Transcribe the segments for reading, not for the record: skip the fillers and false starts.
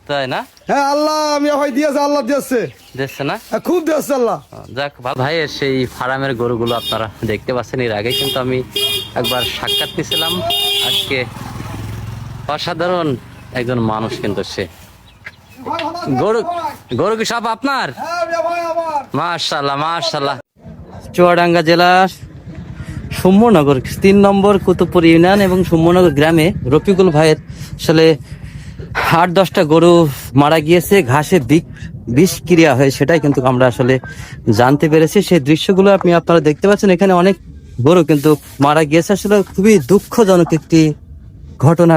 তাই না? হ্যাঁ, আল্লাহ আমি ভাই দিয়েছে, আল্লাহ দিয়েছে না, খুব দিয়েছে আল্লাহ। যাক ভাইয়ের সেই ফার্মের গরুগুলো আপনারা দেখতে পাচ্ছেন। এর আগে কিন্তু আমি একবার সাক্ষাৎ নিয়েছিলাম। আজকে অসাধারণ একজন মানুষ, কিন্তু সে গরু কি সব আপনার? মাশাআল্লাহ মাশাআল্লাহ। চুয়াডাঙ্গা জেলার সুম্মনগর 3 নম্বর কুতুবপুর ইউনিয়ন এবং সুম্মনগর গ্রামে রফিকুল ভাইয়ের আসলে 8-10টা গরু মারা গিয়েছে ঘাসে বিষক্রিয়া হয়ে, সেটাই কিন্তু আমরা আসলে জানতে পেরেছি। সেই দৃশ্যগুলো আপনারা দেখতে পাচ্ছেন। এখানে অনেক গরু কিন্তু মারা গিয়েছে। আসলে খুবই দুঃখজনক একটি ঘটনা।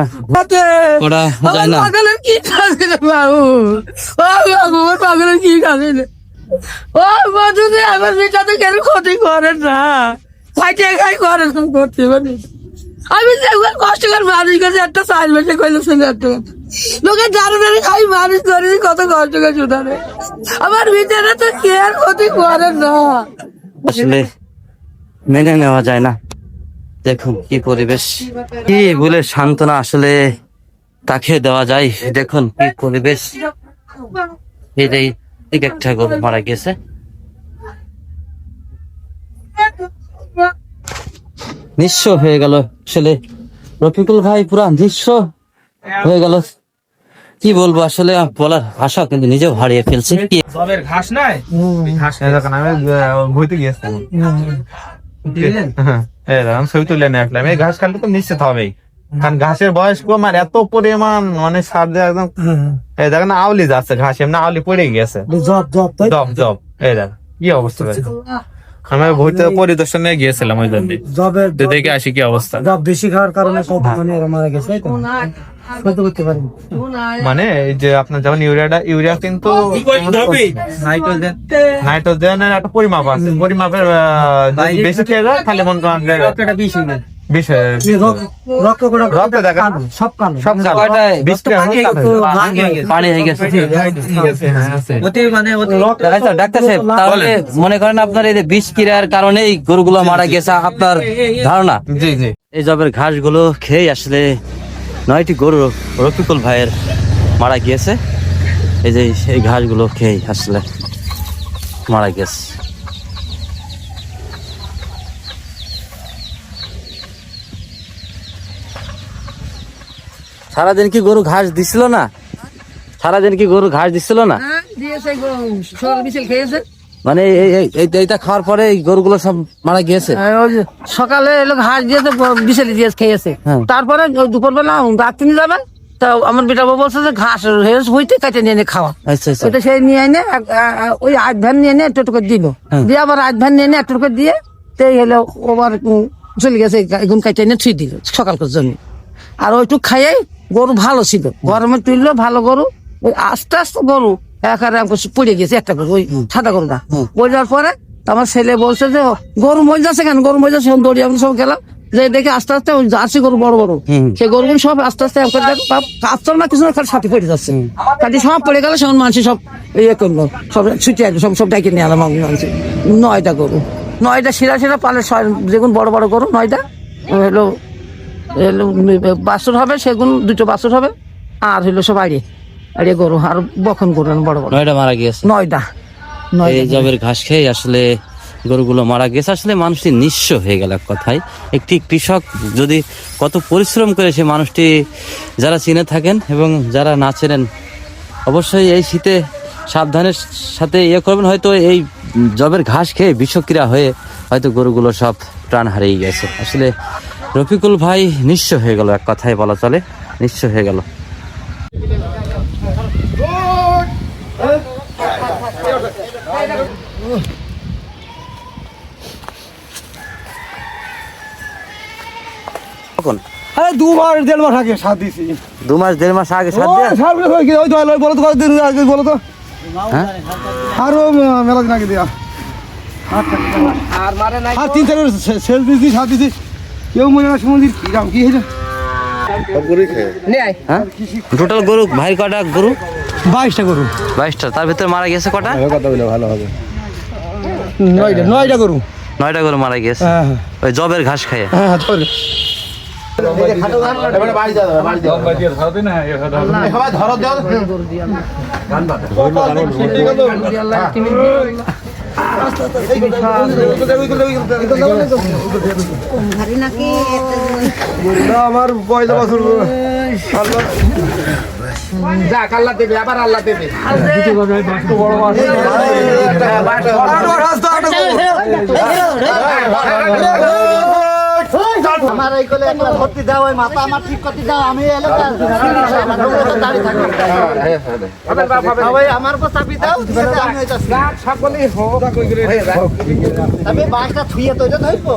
ক্ষতি করেন না, আমি কষ্ট করে মানুষ করছি, একটা 4 মাসে কইলে লোকে জানে খাই মানুষ করি, কত কষ্ট করে শুধারে আমার ভিতরে তো কে আর ক্ষতি করেন না। আসলে মেনে নেওয়া যায় না। দেখুন কি পরিবেশ, কি বলে সান্ত্বনা আসলে তাকে দেওয়া যায়। দেখুন কি পরিবেশ, এই একটা গরু মারা গেছে। নিঃস্ব হয়ে গেল আসলে রফিকুল ভাই, পুরা নিঃস্ব হয়ে গেল। কি বলবো আসলে, বলার ভাষা কিন্তু নিজেও হারিয়ে ফেলছে। ঘাস নাই, ঘাস নাই, আমি ভুইতে গিয়েছিলাম, ছবি তুলে নিয়ে আসলাম। এই ঘাস খালি তো নিশ্চিত হবেই, কারণ ঘাসের বয়স কম আর এত পরিমাণ মানে সার দিয়ে একদম দেখেন আউলি যাচ্ছে ঘাস, এমনি আউলি পড়ে গেছে জব। এই দেখ কি অবস্থা, আমি ভুইতে পরিদর্শনে গিয়েছিলাম, ওই জন্য দেখে আসি কি অবস্থা। বেশি খাওয়ার কারণে সব মারা গেছে, মানে এই যে আপনার যেমন ইউরিয়া কিন্তু নাইট্রোজেনের একটা পরিমাপ আছে, পরিমাপের বেশি খেয়ে যায় খালি মন ডাক্তার সাহেব, তাহলে মনে করেন আপনার এই বিষক্রিয়ার কারণেই গরুগুলো মারা গেছে আপনার ধারণা? জি জি। এই জবের ঘাসগুলো খেয়ে আসলে 9টি গরু রফিকুল ভাইয়ের মারা গিয়েছে। এই যে এই ঘাসগুলো খেয়ে আসলে মারা গেছে। সারাদিন কি গরু ঘাস দিছিল না? সারাদিন কি গরু ঘাস দিছিল না? মানে এইটা খাওয়ার পরে গরুগুলো সব মারা গিয়েছে। সকালে এলো ঘাস দিয়েছে, বিশালি দিয়ে খেয়েছে। তারপরে দুপুরবেলা রাত্রি যাবে, তা আমার বেটা বলছে যে ঘাস হইতে কাটে নিয়ে খাওয়া। ওইটা সেই নিয়ে এনে ওই 8 ভ্যান নিয়ে এনে একটু দিয়ে দিয়ে আবার 8 ভ্যান নিয়ে এনে একটু দিয়ে হলো ওবার চলে গেছে, এখন কাটে এনে ছুঁই দিল সকালকার জন্য। আর ওইটুক খাইয়ে গরু ভালো ছিল, গরমে তুললো ভালো গরু। ওই আস্তে আস্তে গরু একারে পড়ে গেছে একটা গরু, ওই সাদা গরুটা পড়ে যাওয়ার পরে আমার ছেলে বলছে যে গরু মরে যাচ্ছে কেন, গরু মরে যাচ্ছে। দৌড়িয়ে আমরা সব গেলাম, যে দেখে আস্তে আস্তে ওই জার্সি গরু বড় বড়, সেই গরুগুলো সব আস্তে আস্তে কাজ না কিছু সাথে পড়ে যাচ্ছে, কাটি সব পড়ে গেল। সেমন মানুষ সব ইয়ে করলো, সব ছুটে আসলো, সব ডাইকে নিয়ে আলাম। 9টা গরু, 9টা শিরা পালে, যেগুন বড় বড় গরু 9টা হলো বাছুর হবে, সেগুন 2টো বাছুর হবে, আর হইলো সব আড়িয়ে গরু আর বখন গরু বড় বড় 9টা মারা গিয়েছে। 9টা এই জবের ঘাস খেয়ে আসলে গরুগুলো মারা গেছে। আসলে মানুষটি নিঃস্ব হয়ে গেল এক কথায়। একটি কৃষক যদি কত পরিশ্রম করে, সে মানুষটি যারা চিনে থাকেন এবং যারা না চেনেন অবশ্যই এই শীতে সাবধানের সাথে ইয়ে করবেন। হয়তো এই জবের ঘাস খেয়ে বিষক্রিয়া হয়ে হয়তো গরুগুলো সব প্রাণ হারিয়ে গেছে। আসলে রফিকুল ভাই নিঃস্ব হয়ে গেল, এক কথায় বলা চলে, নিঃস্ব হয়ে গেল। আরে 2 মাস 1.5 মাস আগে সার দিছি। 2 মাস 1.5 মাস আগে সার দেয়া? সার ওই তো বলো তো কতদিন আগে বলো তো। হ্যাঁ, আরো মেলা দিন আগে দেয়া। আর মারে নাই, আর 3-4 সেল দিছি, সার দিছি। কেউ মনে না সমুদ্রের কি দাম কি হইছে? হ্যাঁ, টোটাল গরু ভাই কটা গরু? 22টা গরু। 22টা, তার ভিতরে মারা গেছে কটা? কথা বলে ভালো হবে। 9টা গরু। 9টা গরু মারা গেছে হ্যাঁ হ্যাঁ ওই জবের ঘাস খায়। হ্যাঁ ধরে আমার পয়লা বছর আমার এই কোলে একটা ভর্তি দাও ওই মাথা আমার ঠিক করতে দাও আমি এলো দাঁড়িয়ে থাকবো আমার উপর চাপি দাও আমি হইতাছি আমি বাসটা ছুঁয়ে তো এটা ধরবো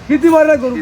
খিতি মারে গরু